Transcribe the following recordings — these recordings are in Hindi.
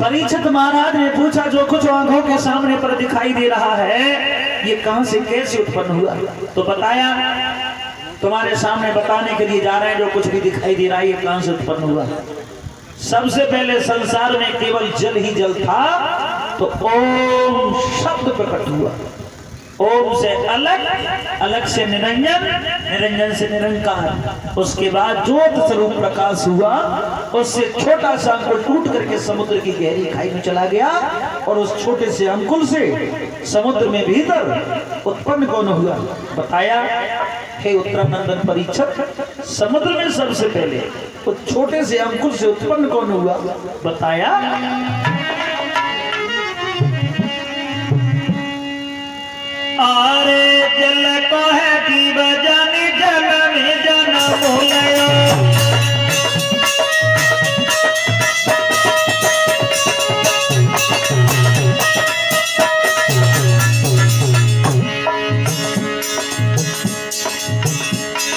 परीक्षित महाराज ने पूछा, जो कुछ आंखों के सामने पर दिखाई दे रहा है ये कहां से कैसे उत्पन्न हुआ? तो बताया, तुम्हारे सामने बताने के लिए जा रहे हैं, जो कुछ भी दिखाई दे रहा है ये कहां से उत्पन्न हुआ। सबसे पहले संसार में केवल जल ही जल था, तो ओम शब्द प्रकट हुआ। ओम से अलग, अलग से निरंजन, निरंजन से निरंकार। उसके बाद ज्योत स्वरूप प्रकाश हुआ। उससे छोटा सा अंकुर टूट करके समुद्र की गहरी खाई में चला गया, और उस छोटे से अंकुर से समुद्र में भीतर उत्पन्न कौन हुआ? बताया, हे उत्तरानंदन परीक्षित, समुद्र में सबसे पहले उस छोटे से अंकुर से उत्पन्न कौन हुआ? बताया, आरे जल को है जीव जानी, जल में जन्म बोलयो।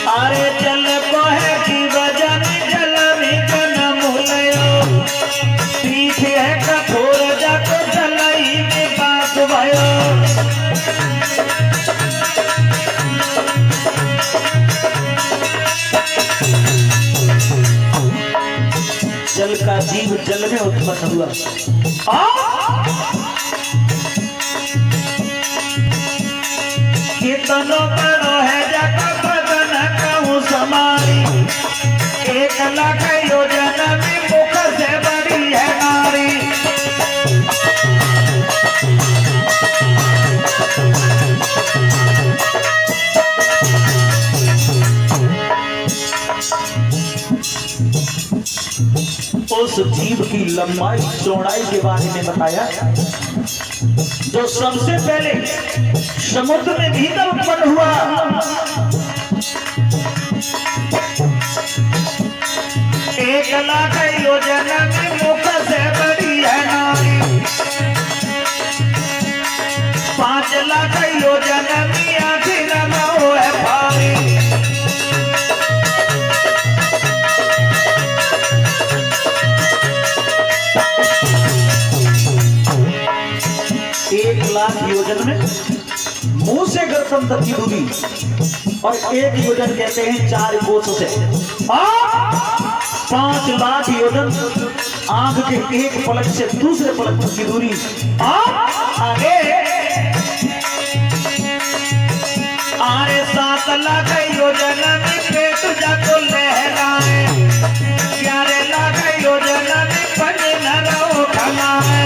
आरे जल को है जीव जानी, जल में जन्म बोलयो। पीछे है कठोर जाको, जलाई में बास भयो। जल का जीव जल में उत्पन्न हुआ। कितनो बड़ो है जग बदन कहूँ समारी, 1 लाख योजना में मुख से बड़ी है नारी। उस जीव की लंबाई चौड़ाई के बारे में बताया, जो सबसे पहले समुद्र में भीतर उत्पन्न हुआ। 1 लाख योजना में मुख से बड़ी है नारी, 5 लाख योजना में आखिर न है भारी। 1 लाख योजन में मुंह से गर्दन तक की दूरी, और 1 योजन कहते हैं 4 कोस से। 5 लाख योजन आंख के एक पलक से दूसरे पलक तक की दूरी। आगे आरे 7 लाख योजन में पेट जाको लहराए, 11 लाख योजन में पन न रहो खलाए।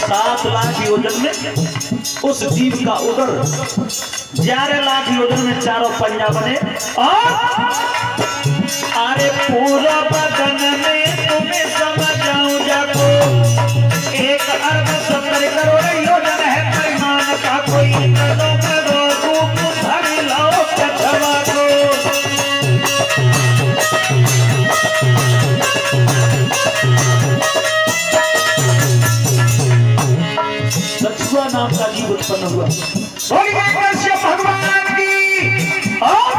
7 लाख योजन में उस जीव का उदर, 11 लाख योजन में चारों पंजा बने, और अरे पूरा बदन में तुम्हें समझाऊं जाको, 1 अरब 70 करोड़ योजन है परिमाण का। कोई करो करो रूप धर लाओ कछवा को। कछुआ नाम का जीव उत्पन्न हुआ। कश्यप भगवान की, और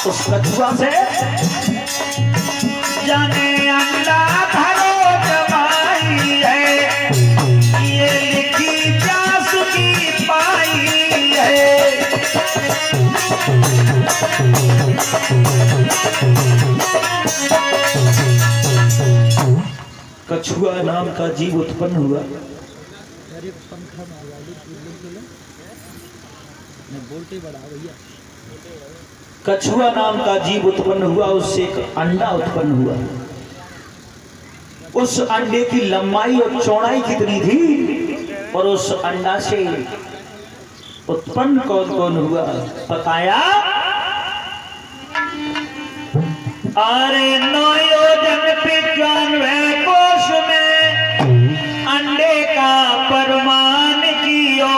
उस कछुआ से जाने अंडा भरो जमाई है, ये लिखी प्यास की पाई है। कछुआ नाम का जीव उत्पन्न हुआ। पंखा बोलते बड़ा भैया। कछुआ नाम का जीव उत्पन्न हुआ, उससे एक अंडा उत्पन्न हुआ। उस अंडे की लंबाई और चौड़ाई कितनी थी, और उस अंडा से उत्पन्न कौन कौन हुआ? बताया, अरे 9 योजन 95 कोश में अंडे का परमान कियो,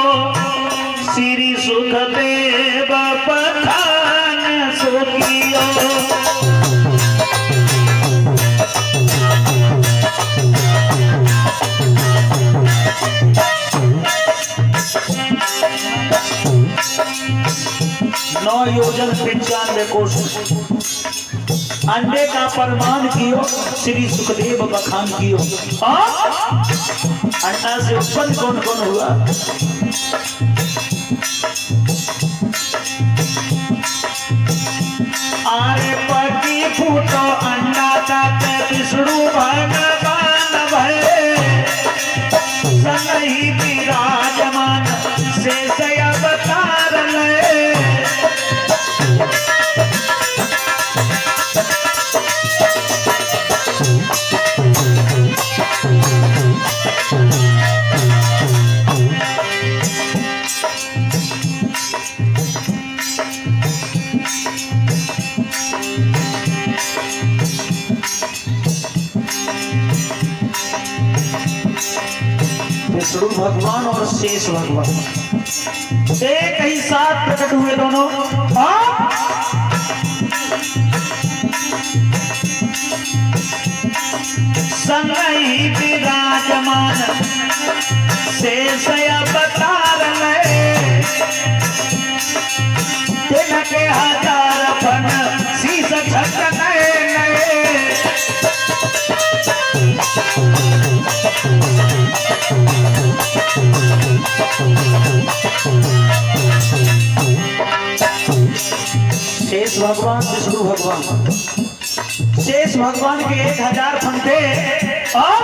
श्री सुखदेव पठान सो कियो। 9 योजन 95 कोश अंडे का प्रमाण कियो श्री सुखदेव बखान कियो। अंडा से उत्पन्न कौन कौन हुआ? आरे पति फूटो अंडा ताते विष्णु भगवान भये संगहि विराजमान शेष अवतार लय। विष्णु भगवान और शेष भगवान एक ही साथ प्रकट हुए दोनों। संगहि विराजमान शेष अवतार लय। तिनके हजार फन शीस छक नए नए। शेष भगवान विष्णु भगवान, शेष भगवान के 1000 फन थे और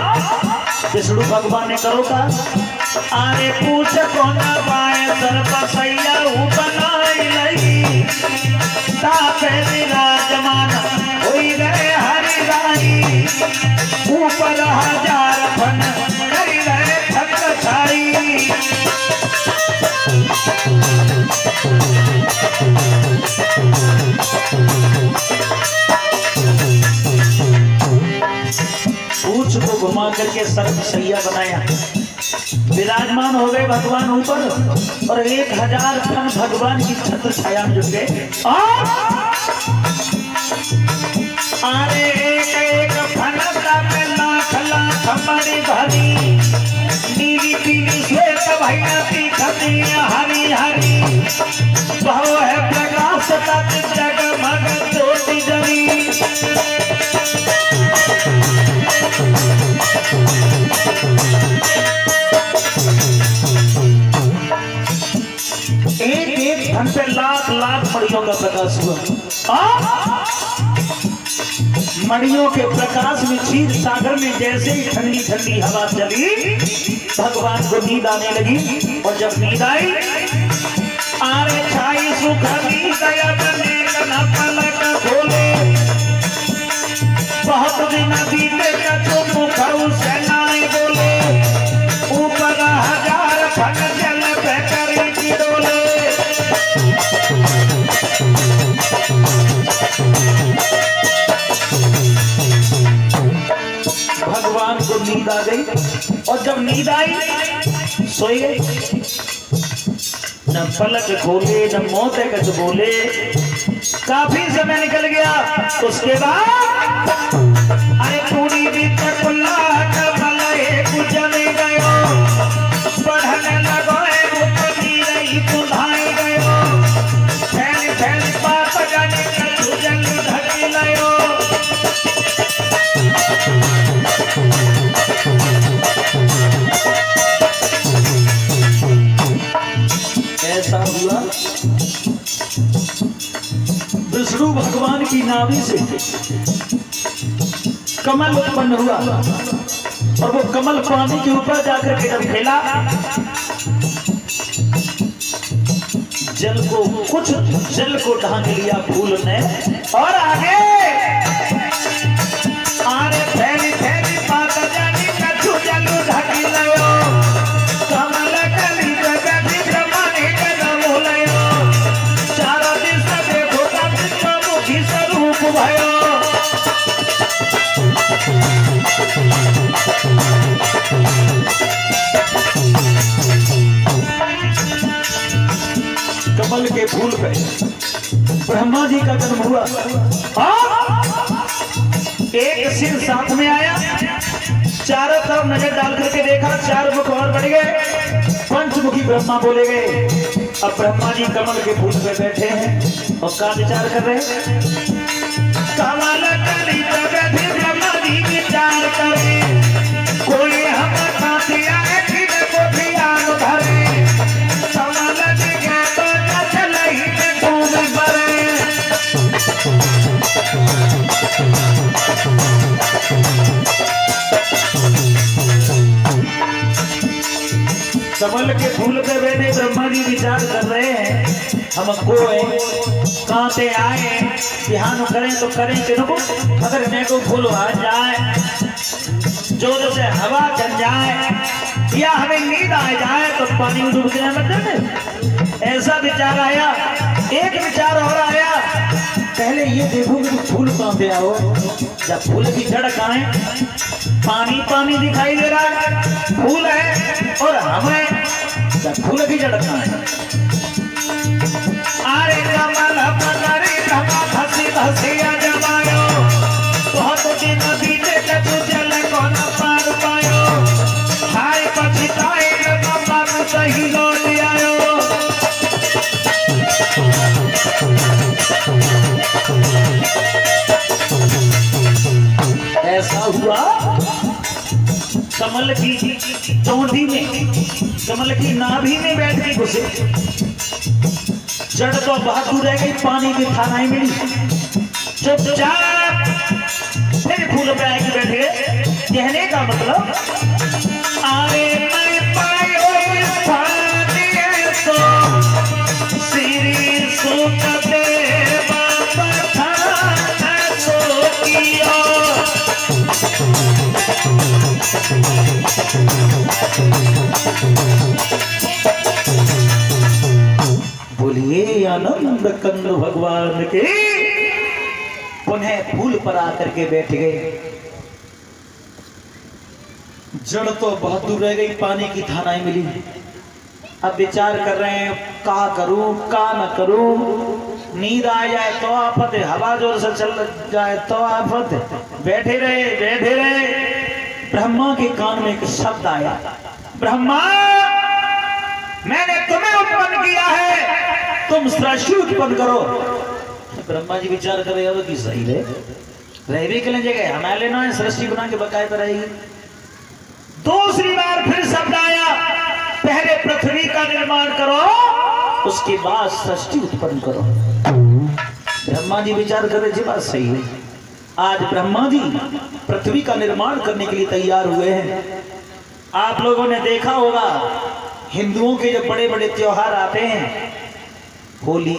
विष्णु भगवान ने करो का आरे पूछ कौन पाए सर्वसैया बनाई लई। तापे विराजमान होई गए हरि राई। ऊपर 1000 फन करी रहे थक छाई। पूछ को घुमा करके सर्व सैया बनाया। विराजमान हो गए भगवान ऊपर और 1000 फन भगवान की छत्र छाया में जुट गए। अरे एक एक फन में लाख लाख मणि भरी। नीली पीली श्वेत भैया खती हरी हरी। बहु है प्रकाश तत् जगमग ज्योति जली। एक एक फन पे लाख लाख मणियों का प्रकाश हुआ। मणियों के प्रकाश में क्षीर सागर में जैसे ही ठंडी ठंडी हवा चली भगवान को नींद आने लगी। और जब नींद आई आरे छाई सुख दया बने कना पलक खोले। बहुत दिन बीते कछु मुख उसे नाई बोले। ऊपर 1000 फन जल पे करी की डोले। भगवान को नींद आ गई और जब नींद आई सोए गए। न पलक खोले न मोते कछ बोले। काफी समय निकल गया। उसके बाद अरे पूरी भी कुल्ला कमल एक जमे गयो। पढ़ने लगो मुक्ति रही बुधाई गयो। फैल फैल बात जाने कछु जल ढक लयो। ऐसा हुआ विष्णु भगवान की नाभि से कमल उत्पन्न हुआ और वो कमल पानी के ऊपर जाकर के जब फैला जल को कुछ जल को ढांक लिया फूल ने। और आगे आरे फैली फैली बात जानी कछु जल ढक लयो। कमल कली जगति ब्रह्मांड जन्म लयो। चारों दिस देखो मुखी स्वरूप भयो। कमल के फूल पे ब्रह्मा जी का जन्म हुआ। एक सिर साथ में आया। चारों तरफ नजर डाल करके देखा 4 मुख और बढ़ गए। पंचमुखी ब्रह्मा बोले गए अब ब्रह्मा जी कमल के फूल पे बैठे हैं और क्या विचार कर रहे हैं? कमल कली पे बैठे ब्रह्मा जी विचार करे, कोई हम कातिया कि को ध्यान धरे, कमल दिखे तो न चलई कौन बरे। कमल के फूल पे बैठे ब्रह्मा जी विचार कर रहे हैं, हमको कांटे आए ध्यान करें तो करें कि रुको, अगर मेरे को फूल आ जाए, जोर से हवा चल जाए या हमें नींद आ जाए तो पानी में डूब जाए मतलब। ऐसा विचार आया। एक विचार और आया, पहले ये देखो कि फूल कहां पे आओ, जब फूल की जड़ कहां है, पानी पानी दिखाई दे रहा है, फूल है और हमें जब फूल की जड़ कहां है। अरे कमल पकड़े धमा धसी धसिया जमायो, बहुत दिन बीते जब जल को न पार पायो, हाय पछताए बाबा को सही लौट आयो। ऐसा हुआ कमल की चौंधी में, कमल की नाभि में बैठ के घुसे, जड़ तो बहुत दूर रह गई, पानी की थाना ही मिली, चुपचाप फिर फूल पे आके बैठ गए। कहने का मतलब, अरे मैं पायो तो श्री सुखदेव बोलिए आनंद कंद भगवान के। पुनः फूल पर आकर के बैठ गए, जड़ तो बहुत दूर रह गई, पानी की थानाएं मिली। अब विचार कर रहे हैं, का करूं का न करूं, नींद आ जाए तो आफत है, हवा जोर से चल जाए तो आफत है। बैठे रहे। ब्रह्मा के कान में एक शब्द आया, ब्रह्मा मैंने तुम्हें उत्पन्न किया है, तुम सृष्टि उत्पन्न करो। ब्रह्मा जी विचार कर रहे हो कि सही रह भी के लिए जगह हमारे लेना है, सृष्टि बना के बकाए पर रहेगी। दूसरी बार फिर शब्द आया, पहले पृथ्वी का निर्माण करो, उसके बाद सृष्टि उत्पन्न करो। ब्रह्मा जी विचार कर रहे थे, बात सही है। आज ब्रह्मा जी पृथ्वी का निर्माण करने के लिए तैयार हुए हैं। आप लोगों ने देखा होगा, हिंदुओं के जो बड़े बड़े त्योहार आते हैं, होली,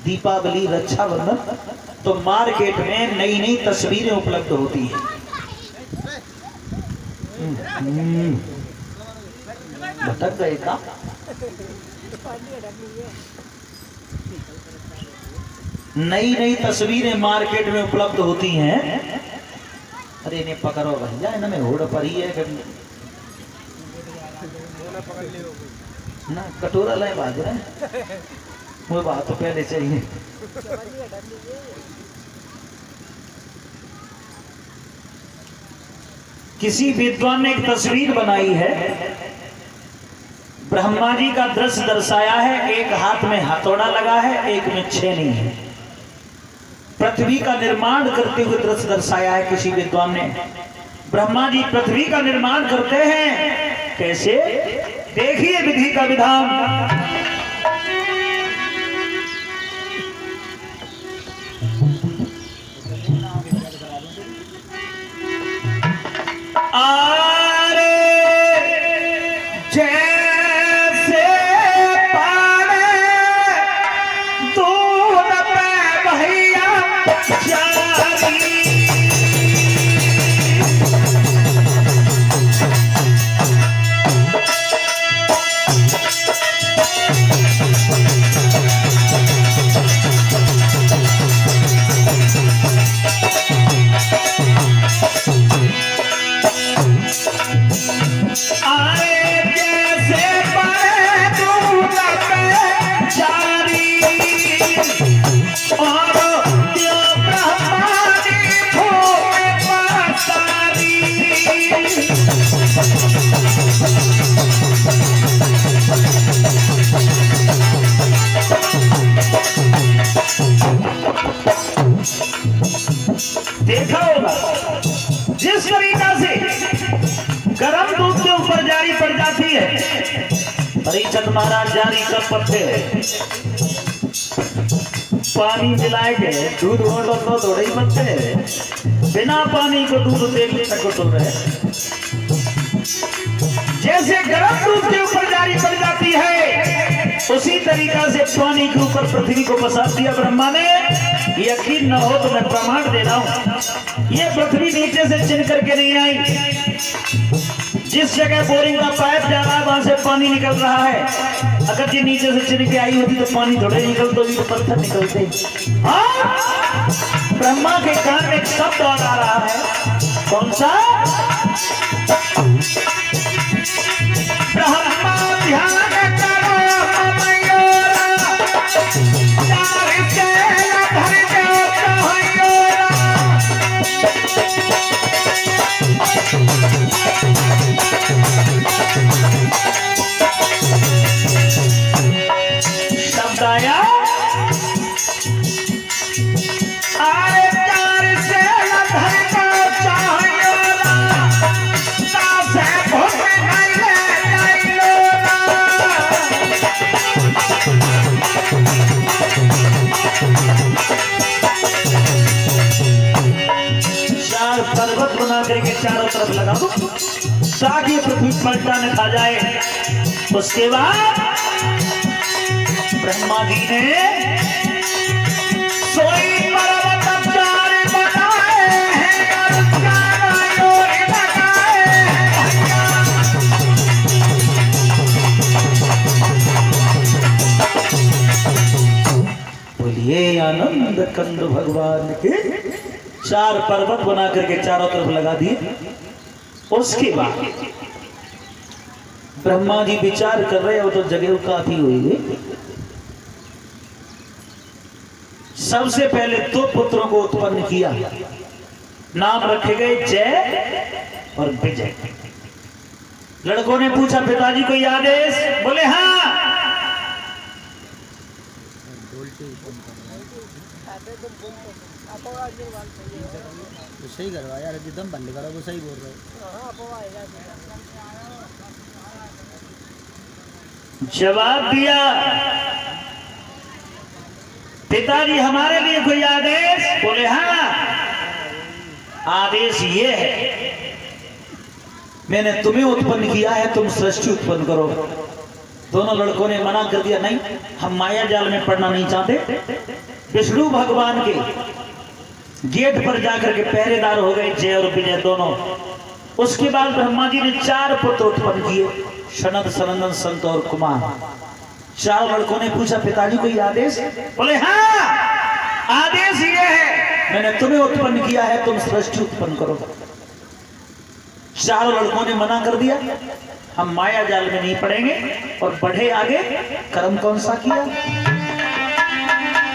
दीपावली, रक्षाबंधन, तो मार्केट में नई नई तस्वीरें उपलब्ध होती हैं। भटक गए का? नई नई तस्वीरें मार्केट में उपलब्ध होती हैं। अरे इन्हें पकड़ो भैया, इन्हें होड़ पर ही है ना, कटोरा लाए बात है, वो बात तो पहले चाहिए। किसी विद्वान ने एक तस्वीर बनाई है, ब्रह्मा जी का दृश्य दर्शाया है, एक हाथ में हथौड़ा लगा है, एक में छेनी है। पृथ्वी का निर्माण करते हुए दृश्य दर्शाया है किसी विद्वान ने। ब्रह्मा जी पृथ्वी का निर्माण करते हैं, कैसे? देखिए विधि का विधान। परीक्षित महाराज जारी कब पत्ते पानी मिलाए के दूध ओटो तो थोड़े ही पत्ते बिना पानी को दूध तेल टकोटो रहे। जैसे गर्म दूध के ऊपर जारी पड़ जाती है उसी तरीका से पानी के ऊपर पृथ्वी को बसा दिया ब्रह्मा ने। यकीन न हो तो मैं प्रमाण दे रहा हूं, ये पृथ्वी नीचे से चिन करके नहीं आई। जिस जगह बोरिंग का पाइप जा रहा है वहां से पानी निकल रहा है। अगर ये नीचे से चिन के आई होती तो पानी थोड़े निकलते भी तो पत्थर निकलते। हाँ, ब्रह्मा के कान में एक शब्द और आ रहा है, कौन सा? ब्रह्मा ध्यान करो शब्द आया, आरे चार से लधर को चाहिए से भूख चार पर्वत बना करके चारों तरफ लगा दो ताकि पृथ्वी पलटा न खा जाए। उसके बाद ब्रह्मा जी ने सोई पर्वत चार बनाए हैं और चारों ओर लगाए हैं। बोलिए आनंद कंद भगवान के। चार पर्वत बना करके चारों तरफ लगा दिए। उसके बाद ब्रह्मा जी विचार कर रहे हो तो जगह काफी हुई। सबसे पहले दो पुत्रों को उत्पन्न किया, नाम रखे गए जय और विजय। लड़कों ने पूछा पिताजी कोई आदेश? बोले हाँ। तो सही करवा यार, एकदम बंद करो, वो सही बोल रहे हो। जवाब दिया पिताजी हमारे लिए कोई आदेश? बोले हाँ। आदेश ये है, मैंने तुम्हें उत्पन्न किया है, तुम सृष्टि उत्पन्न करो। दोनों लड़कों ने मना कर दिया, नहीं हम माया जाल में पड़ना नहीं चाहते। विष्णु भगवान के गेट पर जाकर के पहरेदार हो गए जय और विजय दोनों। उसके बाद ब्रह्मा जी ने चार पुत्र उत्पन्न किए, सनद सनंदन संत और कुमार। चार लड़कों ने पूछा पिताजी कोई आदेश? बोले हाँ। आदेश ये है, मैंने तुम्हें उत्पन्न किया है, तुम सृष्टि उत्पन्न करो। चारों लड़कों ने मना कर दिया, हम माया जाल में नहीं पड़ेंगे और बढ़े आगे। कर्म कौन सा किया?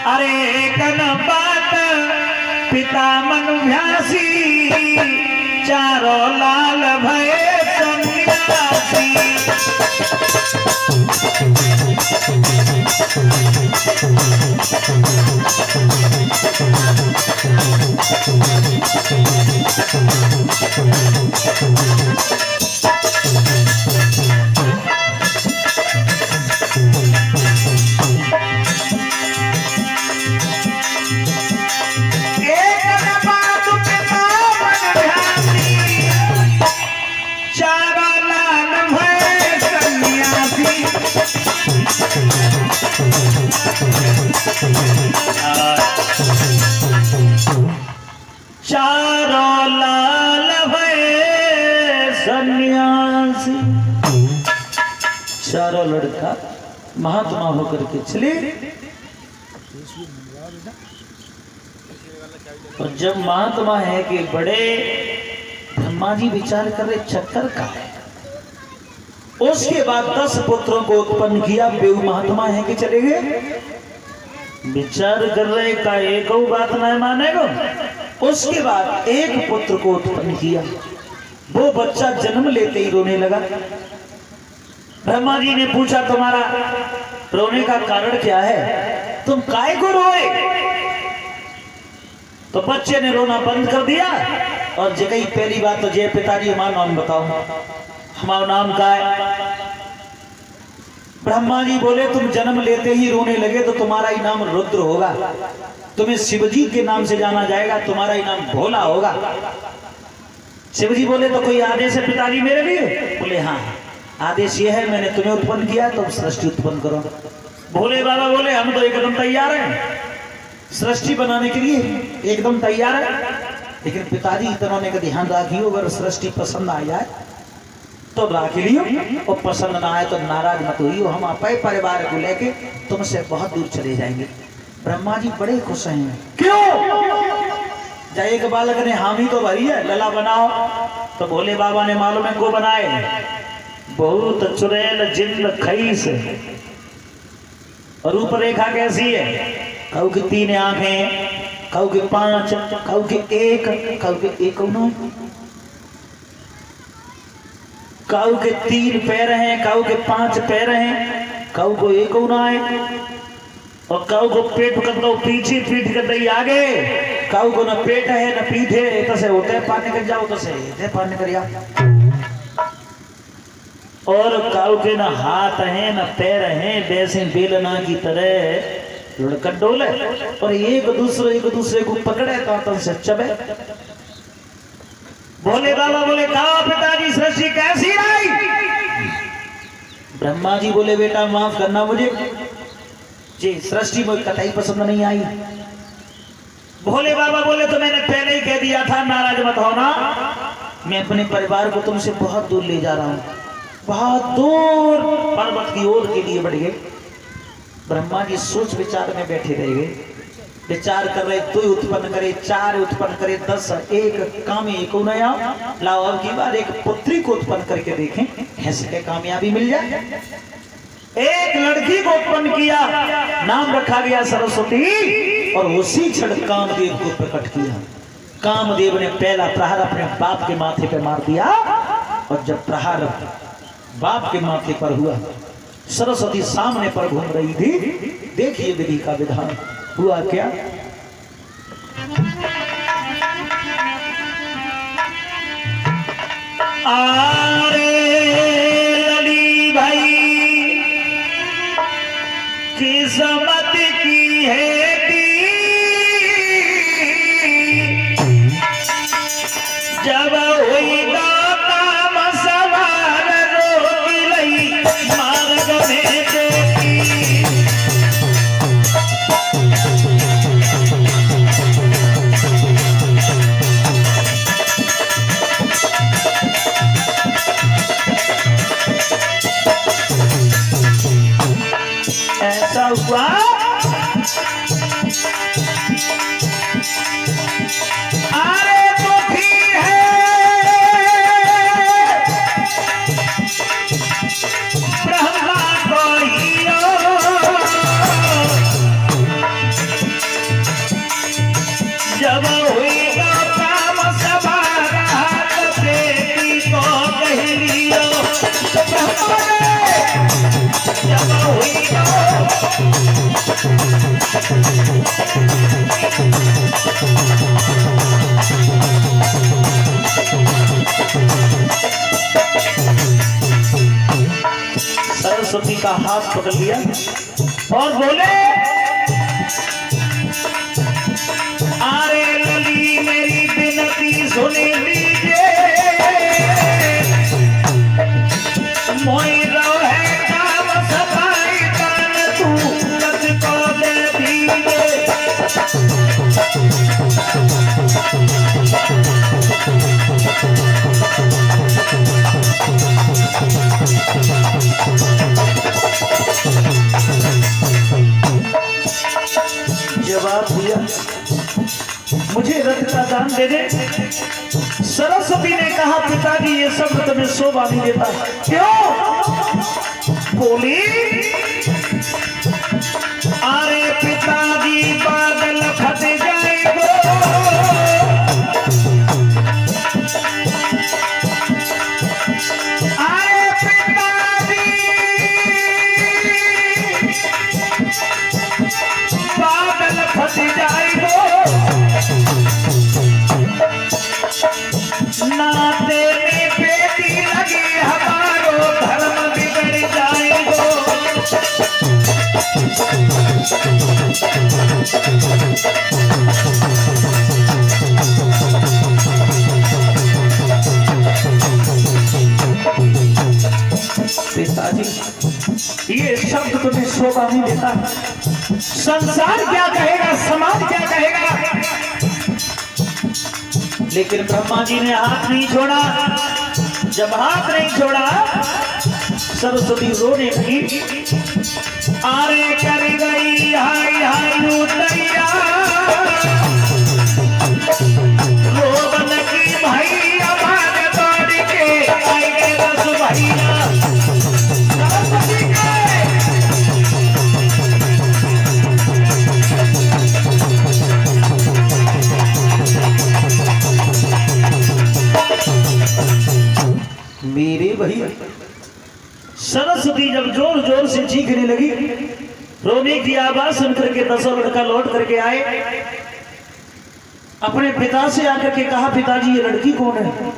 अरे कन बात पिता मनुव्यासी, चारों लाल भये सन्यासी। चारों लाल भये सन्यासी। चारों लड़का महात्मा होकर के चले। और जब महात्मा है कि बड़े ब्रह्मा जी विचार कर रहे चक्कर का है। उसके बाद 10 पुत्रों को उत्पन्न किया। बेऊ महात्मा है कि चले गए। विचार कर रहे का एक बात नहीं मानेगा। उसके बाद एक पुत्र को उत्पन्न किया। वो बच्चा जन्म लेते ही रोने लगा। ब्रह्मा जी ने पूछा तुम्हारा रोने का कारण क्या है, तुम काय को रोए? तो बच्चे ने रोना बंद कर दिया और जगह पहली बात तो जय पिताजी हमारा नाम बताओ। हमारा नाम का है? ब्रह्मा जी बोले तुम जन्म लेते ही रोने लगे तो तुम्हारा ही नाम रुद्र होगा, तुम्हें शिवजी के नाम से जाना जाएगा, तुम्हारा ही नाम भोला होगा। शिवजी बोले तो कोई आदेश है पिताजी मेरे लिए? बोले हाँ, आदेश ये है मैंने तुम्हें उत्पन्न किया तो सृष्टि उत्पन्न करो। भोले बाबा बोले हम तो एकदम तैयार हैं, सृष्टि बनाने के लिए एकदम तैयार है, लेकिन पिताजी इन्होंने का ध्यान रखियो, अगर सृष्टि पसंद आ जाए तो राख लियो और पसंद ना आए तो नाराज मत होइयो, हम अपने परिवार को लेके तुमसे बहुत दूर चले जाएंगे। ब्रह्मा जी बड़े खुश हैं। क्यों? जाए एक बालक ने हामी तो भरी है, लला बनाओ, तो भोले बाबा ने मालूम है को बनाए, बहुत चुड़ैल जिंद खईस, और रूपरेखा कैसी है, कहू की 3 आंखें, कहू की 5, कहू की 1, कहू की 1, काऊ के 3 पैर हैं, काऊ के 5 पैर हैं, काऊ को 1 होना है, और काऊ को पेट कर दो पीछे, पीठ कर दई आगे, काऊ को न पेट है न पीठ है, तसे होते हैं पानी कर जाओ, तसे पानी कर जाओ, और काऊ के न हाथ हैं न पैर हैं, वैसे बेलना की तरह लुढ़क डोले, और एक दूसरे को पकड़े तो से चबे। भोले बाबा बोले कहा पिताजी सृष्टि कैसी आई? ब्रह्मा जी बोले बेटा माफ करना मुझे जी, सृष्टि मुझे कतई पसंद नहीं आई। भोले बाबा बोले तो मैंने पहले ही कह दिया था नाराज मत होना, मैं अपने परिवार को तुमसे बहुत दूर ले जा रहा हूं, बहुत दूर पर्वत की ओर के लिए बढ़ गए। ब्रह्मा जी सोच विचार में बैठे रह गए, विचार कर रहे, 2 उत्पन्न करे, 4 उत्पन्न करे, 10, 1 काम 1 नया लाओ, अब की बार एक पुत्री को उत्पन्न करके देखें, ऐसे कामयाबी मिल जाए। एक लड़की को उत्पन्न किया, नाम रखा गया सरस्वती, और उसी क्षण कामदेव को प्रकट किया। कामदेव ने पहला प्रहार अपने बाप के माथे पर मार दिया, और जब प्रहार बाप के माथे पर हुआ, सरस्वती सामने पर घूम रही थी। देखिए विधि का विधान हुआ क्या। आरे लली भाई किस्मत की है जब हुई काम सवार रोक लई मार्ग में देखी। ऐसा हुआ अरे दुखी है ब्रह्मा को जब हुई काम सवारा बेटी को कह लियो, जब हुई सरस्वती का हाथ पकड़ लिया और बोले अरे लली मेरी विनती सुन लीजिए, मोई रो है काम सफाई कान तू लग को दे दीजिए। जवाब दिया मुझे रथ का दान दे दे। सरस्वती ने कहा पिताजी ये सब तुम्हें शोभा नहीं देता। क्यों? बोली अरे पिताजी बादल फट जाएंगे, अरे पिताजी बादल फट जाएंगे, नाते में बेटी लगी हमारो धर्म बिगड़ जाएगो। पिताजी, ये शब्द तुम्हें शोभा नहीं देता। संसार क्या कहेगा, समाज क्या कहेगा। लेकिन ब्रह्मा जी ने हाथ नहीं छोड़ा। जब हाथ नहीं छोड़ा, सरस्वती रोने लगी। आरे कर गई हाय हाय लूटैया, रोबन की भैया भाग दौड़ के आई गए रस भैया। मेरे भैया सरस्वती जब जोर जोर से चीखने लगी, रोने की आवाज सुनकर के दसों लड़का लौट करके आए। अपने पिता से आकर के कहा, पिताजी ये लड़की कौन है।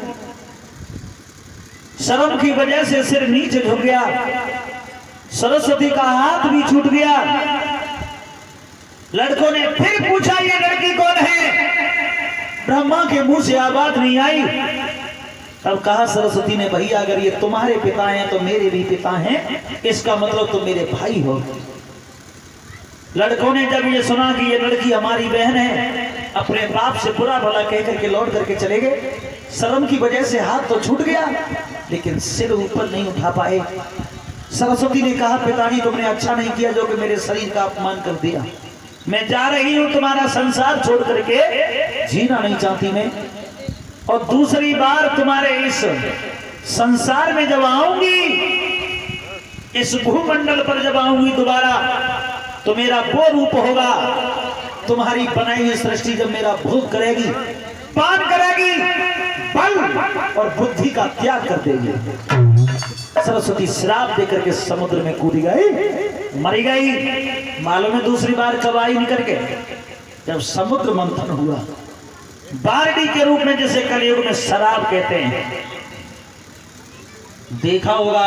शर्म की वजह से सिर नीचे झुक गया। सरस्वती का हाथ भी छूट गया। लड़कों ने फिर पूछा, ये लड़की कौन है। ब्रह्मा के मुंह से आवाज नहीं आई। तब कहा सरस्वती ने, भैया अगर ये तुम्हारे पिता हैं तो मेरे भी पिता हैं, इसका मतलब तुम मेरे भाई हो। लड़कों ने जब ये सुना कि ये लड़की हमारी बहन है, अपने बाप से बुरा भला कह करके लौट करके चले गए। शर्म की वजह से हाथ तो छूट गया, लेकिन सिर ऊपर नहीं उठा पाए। सरस्वती ने कहा, पिताजी तुमने अच्छा नहीं किया जो कि मेरे शरीर का अपमान कर दिया। मैं जा रही हूं, तुम्हारा संसार छोड़ करके जीना नहीं चाहती मैं। और दूसरी बार तुम्हारे इस संसार में जब आऊंगी, इस भूमंडल पर जब आऊंगी दोबारा, तो मेरा वो रूप होगा, तुम्हारी बनाई हुई सृष्टि जब मेरा भोग करेगी, पान करेगी, बल और बुद्धि का त्याग कर देगी। सरस्वती श्राप देकर के समुद्र में कूदी गई, मरी गई। मालूम है दूसरी बार कब आई निकल के, जब समुद्र मंथन हुआ, बारडी के रूप में, जिसे कलयुग में शराब कहते हैं। देखा होगा